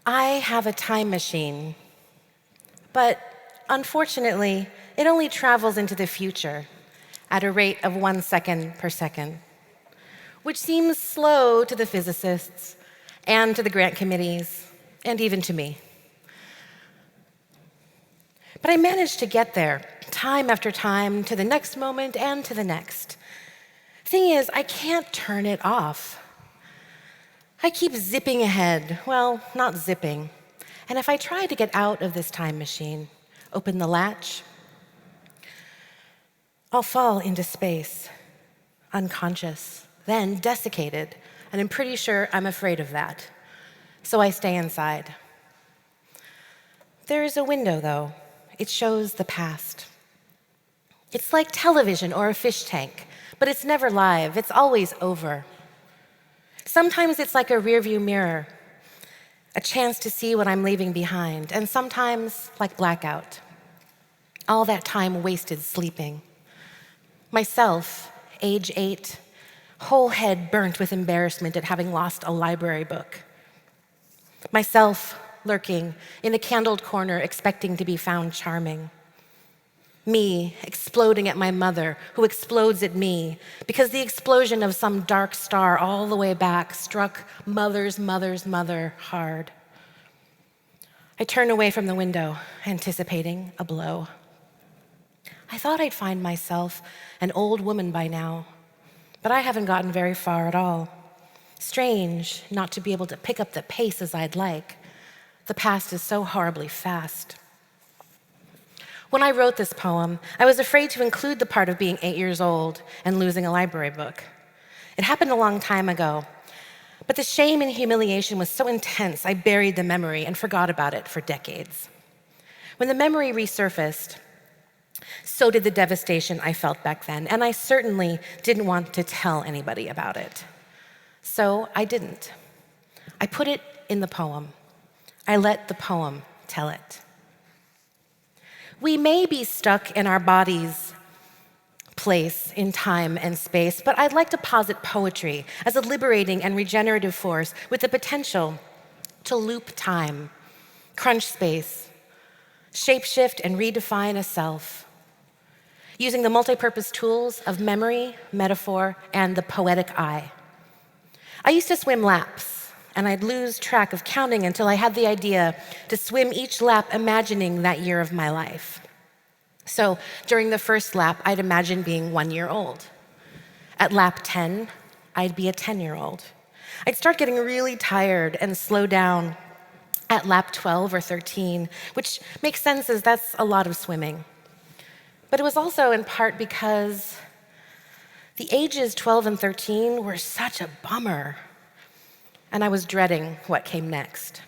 I have a time machine, but unfortunately, it only travels into the future at a rate of 1 second per second, which seems slow to the physicists and to the grant committees, and even to me. But I managed to get there, time after time, to the next moment and to the next. Thing is, I can't turn it off. I keep zipping ahead. Well, not zipping. And if I try to get out of this time machine, open the latch, I'll fall into space, unconscious, then desiccated, and I'm pretty sure I'm afraid of that. So I stay inside. There is a window, though. It shows the past. It's like television or a fish tank, but it's never live. It's always over. Sometimes it's like a rearview mirror, a chance to see what I'm leaving behind, and sometimes like blackout. All that time wasted sleeping. Myself, age 8, whole head burnt with embarrassment at having lost a library book. Myself, lurking in a candled corner, expecting to be found charming. Me, exploding at my mother, who explodes at me, because the explosion of some dark star all the way back struck mother's mother's mother hard. I turn away from the window, anticipating a blow. I thought I'd find myself an old woman by now, but I haven't gotten very far at all. Strange not to be able to pick up the pace as I'd like. The past is so horribly fast. When I wrote this poem, I was afraid to include the part of being 8 years old and losing a library book. It happened a long time ago, but the shame and humiliation was so intense, I buried the memory and forgot about it for decades. When the memory resurfaced, so did the devastation I felt back then, and I certainly didn't want to tell anybody about it. So I didn't. I put it in the poem. I let the poem tell it. We may be stuck in our body's place in time and space, but I'd like to posit poetry as a liberating and regenerative force with the potential to loop time, crunch space, shapeshift and redefine a self, using the multipurpose tools of memory, metaphor, and the poetic eye. I used to swim laps, and I'd lose track of counting until I had the idea to swim each lap imagining that year of my life. So during the first lap, I'd imagine being 1 year old. At lap 10, I'd be a 10-year-old. I'd start getting really tired and slow down at lap 12 or 13, which makes sense as that's a lot of swimming. But it was also in part because the ages 12 and 13 were such a bummer, and I was dreading what came next.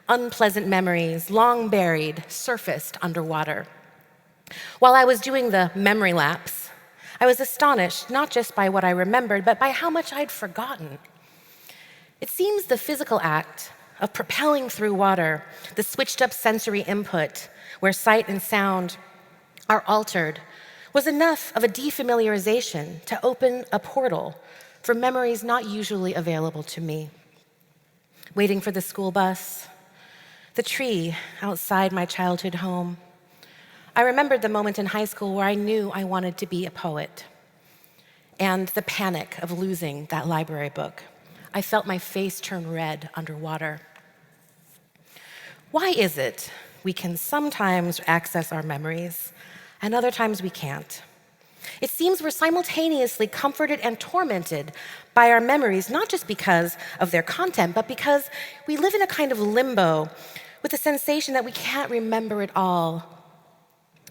Unpleasant memories, long buried, surfaced underwater. While I was doing the memory laps, I was astonished not just by what I remembered, but by how much I'd forgotten. It seems the physical act of propelling through water, the switched up sensory input, where sight and sound are altered, was enough of a defamiliarization to open a portal for memories not usually available to me. Waiting for the school bus, the tree outside my childhood home. I remembered the moment in high school where I knew I wanted to be a poet, and the panic of losing that library book. I felt my face turn red underwater. Why is it we can sometimes access our memories and other times we can't? It seems we're simultaneously comforted and tormented by our memories, not just because of their content, but because we live in a kind of limbo with the sensation that we can't remember it all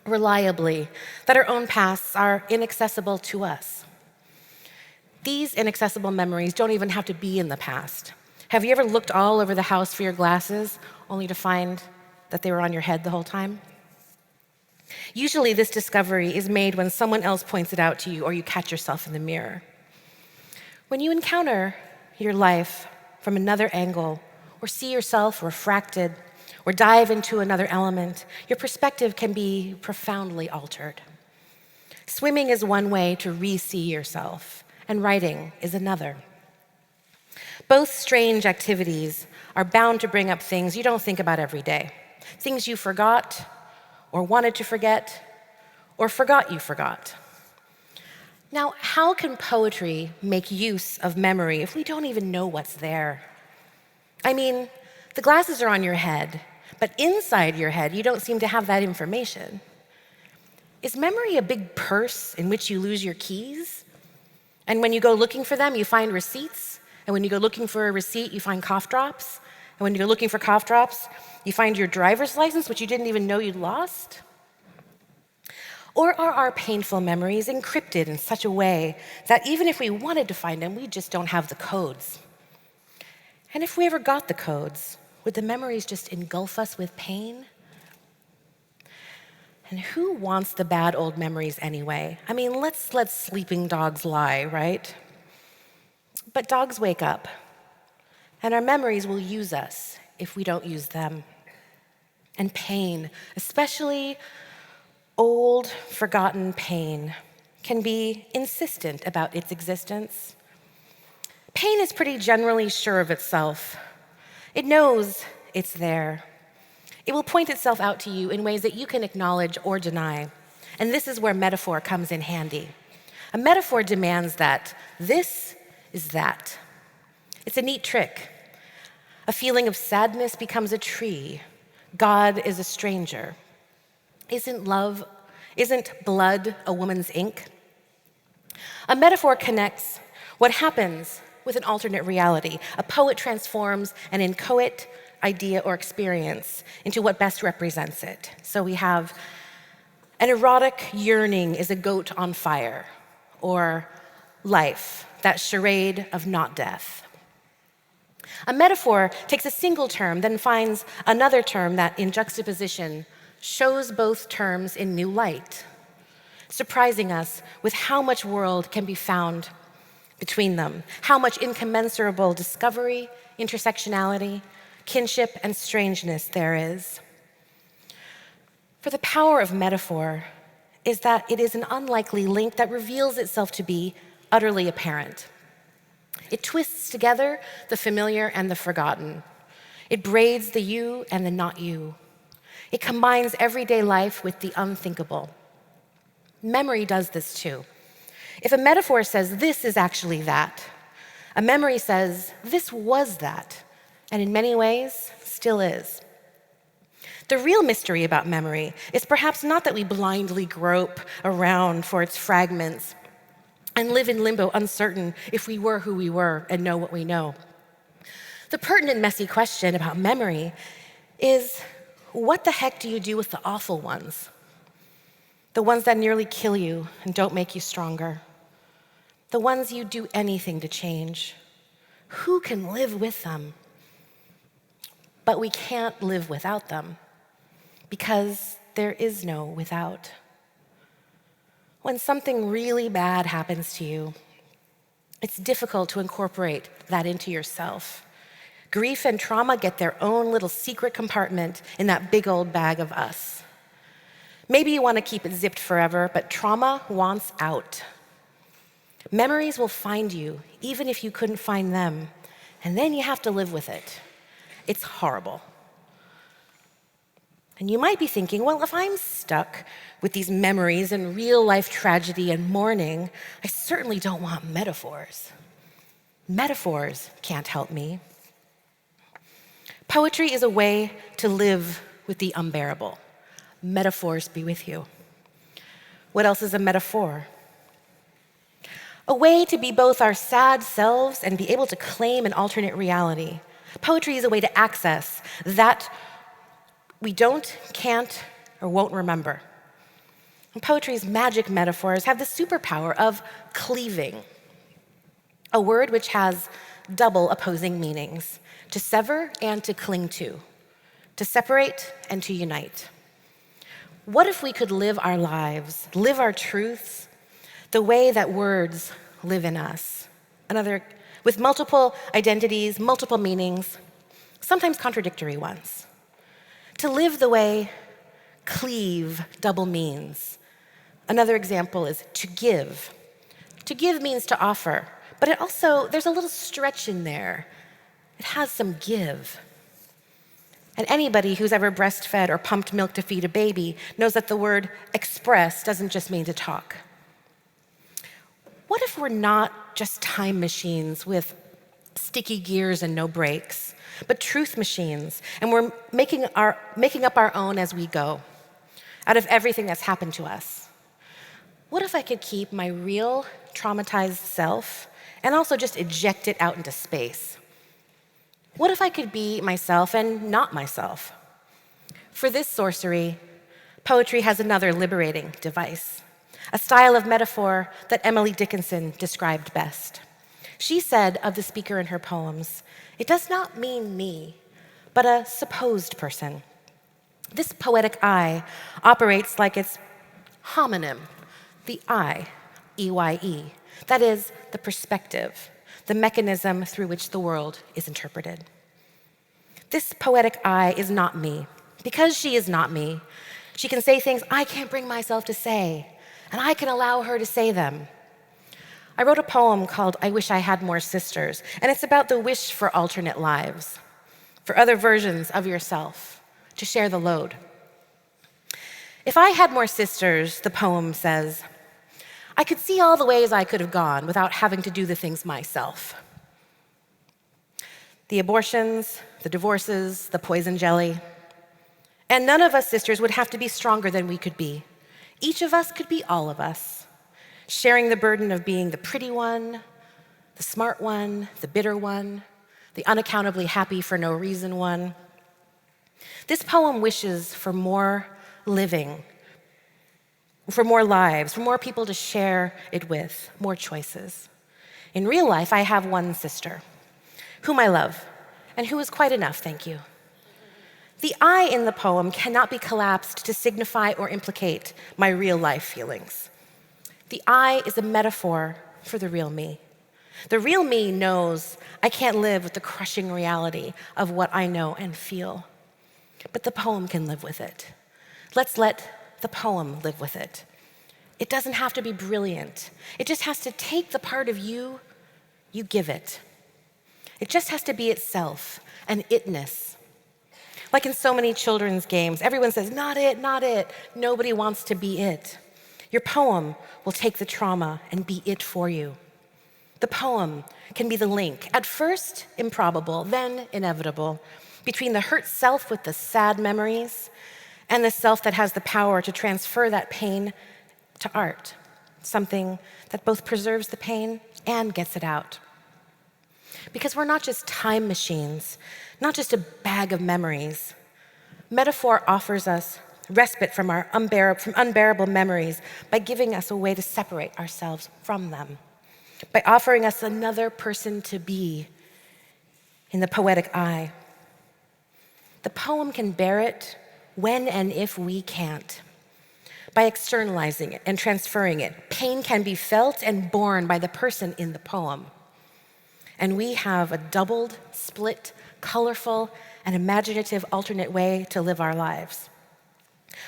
reliably, that our own pasts are inaccessible to us. These inaccessible memories don't even have to be in the past. Have you ever looked all over the house for your glasses, only to find that they were on your head the whole time? Usually this discovery is made when someone else points it out to you or you catch yourself in the mirror. When you encounter your life from another angle or see yourself refracted or dive into another element, your perspective can be profoundly altered. Swimming is one way to re-see yourself, and writing is another. Both strange activities are bound to bring up things you don't think about every day, things you forgot, or wanted to forget, or forgot you forgot. Now, how can poetry make use of memory if we don't even know what's there? I mean, the glasses are on your head, but inside your head, you don't seem to have that information. Is memory a big purse in which you lose your keys? And when you go looking for them, you find receipts? And when you go looking for a receipt, you find cough drops? And when you go looking for cough drops, you find your driver's license, which you didn't even know you'd lost? Or are our painful memories encrypted in such a way that even if we wanted to find them, we just don't have the codes? And if we ever got the codes, would the memories just engulf us with pain? And who wants the bad old memories anyway? I mean, let's let sleeping dogs lie, right? But dogs wake up, and our memories will use us if we don't use them. And pain, especially old, forgotten pain, can be insistent about its existence. Pain is pretty generally sure of itself. It knows it's there. It will point itself out to you in ways that you can acknowledge or deny. And this is where metaphor comes in handy. A metaphor demands that this is that. It's a neat trick. A feeling of sadness becomes a tree. God is a stranger. Isn't blood a woman's ink? A metaphor connects what happens with an alternate reality. A poet transforms an inchoate idea or experience into what best represents it. So we have an erotic yearning is a goat on fire, or life, that charade of not death. A metaphor takes a single term, then finds another term that, in juxtaposition, shows both terms in new light, surprising us with how much world can be found between them, how much incommensurable discovery, intersectionality, kinship, and strangeness there is. For the power of metaphor is that it is an unlikely link that reveals itself to be utterly apparent. It twists together the familiar and the forgotten. It braids the you and the not you. It combines everyday life with the unthinkable. Memory does this too. If a metaphor says this is actually that, a memory says this was that, and in many ways still is. The real mystery about memory is perhaps not that we blindly grope around for its fragments and live in limbo uncertain if we were who we were and know what we know. The pertinent, messy question about memory is, what the heck do you do with the awful ones? The ones that nearly kill you and don't make you stronger. The ones you do anything to change. Who can live with them? But we can't live without them, because there is no without. When something really bad happens to you, it's difficult to incorporate that into yourself. Grief and trauma get their own little secret compartment in that big old bag of us. Maybe you want to keep it zipped forever, but trauma wants out. Memories will find you, even if you couldn't find them, and then you have to live with it. It's horrible. And you might be thinking, well, if I'm stuck with these memories and real-life tragedy and mourning, I certainly don't want metaphors. Metaphors can't help me. Poetry is a way to live with the unbearable. Metaphors be with you. What else is a metaphor? A way to be both our sad selves and be able to claim an alternate reality. Poetry is a way to access that we don't, can't, or won't remember. And poetry's magic metaphors have the superpower of cleaving, a word which has double opposing meanings: to sever and to cling to separate and to unite. What if we could live our lives, live our truths, the way that words live in us? With multiple identities, multiple meanings, sometimes contradictory ones. To live the way cleave double means. Another example is to give. To give means to offer, but there's a little stretch in there. It has some give. And anybody who's ever breastfed or pumped milk to feed a baby knows that the word express doesn't just mean to talk. What if we're not just time machines with sticky gears and no brakes, but truth machines, and we're making up our own as we go, out of everything that's happened to us? What if I could keep my real traumatized self and also just eject it out into space? What if I could be myself and not myself? For this sorcery, poetry has another liberating device, a style of metaphor that Emily Dickinson described best. She said of the speaker in her poems, "It does not mean me, but a supposed person." This poetic I operates like its homonym, the I, EYE, that is, the perspective, the mechanism through which the world is interpreted. This poetic I is not me. Because she is not me, she can say things I can't bring myself to say, and I can allow her to say them. I wrote a poem called I Wish I Had More Sisters, and it's about the wish for alternate lives, for other versions of yourself, to share the load. If I had more sisters, the poem says, I could see all the ways I could have gone without having to do the things myself. The abortions, the divorces, the poison jelly. And none of us sisters would have to be stronger than we could be. Each of us could be all of us, sharing the burden of being the pretty one, the smart one, the bitter one, the unaccountably happy for no reason one. This poem wishes for more living, for more lives, for more people to share it with, more choices. In real life, I have one sister, whom I love, and who is quite enough, thank you. The I in the poem cannot be collapsed to signify or implicate my real life feelings. The I is a metaphor for the real me. The real me knows I can't live with the crushing reality of what I know and feel, but the poem can live with it. Let's let the poem live with it. It doesn't have to be brilliant. It just has to take the part of you give it. It just has to be itself, an itness. Like in so many children's games, everyone says, not it, not it. Nobody wants to be it. Your poem will take the trauma and be it for you. The poem can be the link, at first improbable, then inevitable, between the hurt self with the sad memories and the self that has the power to transfer that pain to art, something that both preserves the pain and gets it out. Because we're not just time machines, not just a bag of memories. Metaphor offers us respite from unbearable memories by giving us a way to separate ourselves from them, by offering us another person to be in the poetic I. The poem can bear it when and if we can't. By externalizing it and transferring it, pain can be felt and borne by the person in the poem. And we have a doubled, split, colorful, and imaginative alternate way to live our lives.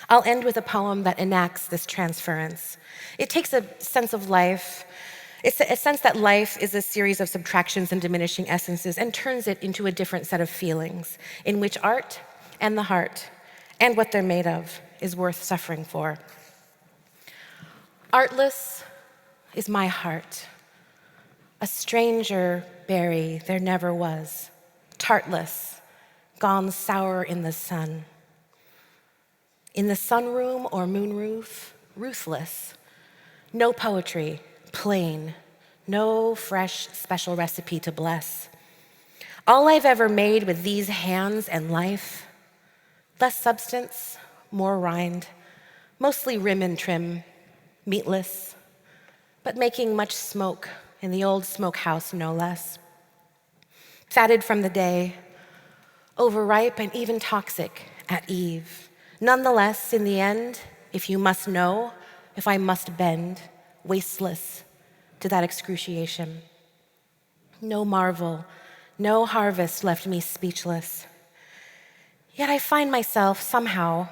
I'll end with a poem that enacts this transference. It takes a sense of life. It's a sense that life is a series of subtractions and diminishing essences and turns it into a different set of feelings in which art and the heart and what they're made of is worth suffering for. Artless is my heart, a stranger berry there never was, tartless, gone sour in the sun. In the sunroom or moonroof, ruthless, no poetry, plain, no fresh special recipe to bless. All I've ever made with these hands and life, less substance, more rind, mostly rim and trim, meatless, but making much smoke in the old smokehouse, no less. Fatted from the day, overripe and even toxic at eve. Nonetheless, in the end, if you must know, if I must bend, wasteless to that excruciation. No marvel, no harvest left me speechless. Yet I find myself somehow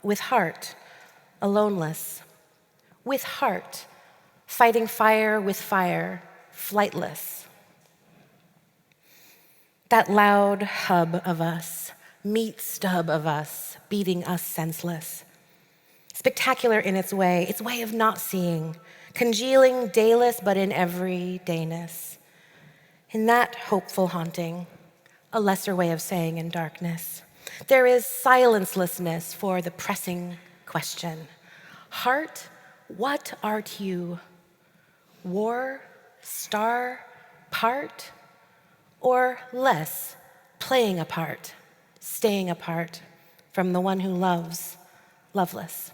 with heart, aloneless, with heart, fighting fire with fire, flightless. That loud hub of us, meat stub of us, beating us senseless. Spectacular in its way of not seeing, congealing dayless but in everydayness. In that hopeful haunting, a lesser way of saying in darkness, there is silencelessness for the pressing question. Heart, what art you? War, star, part, or less, playing a part, staying apart from the one who loves, loveless.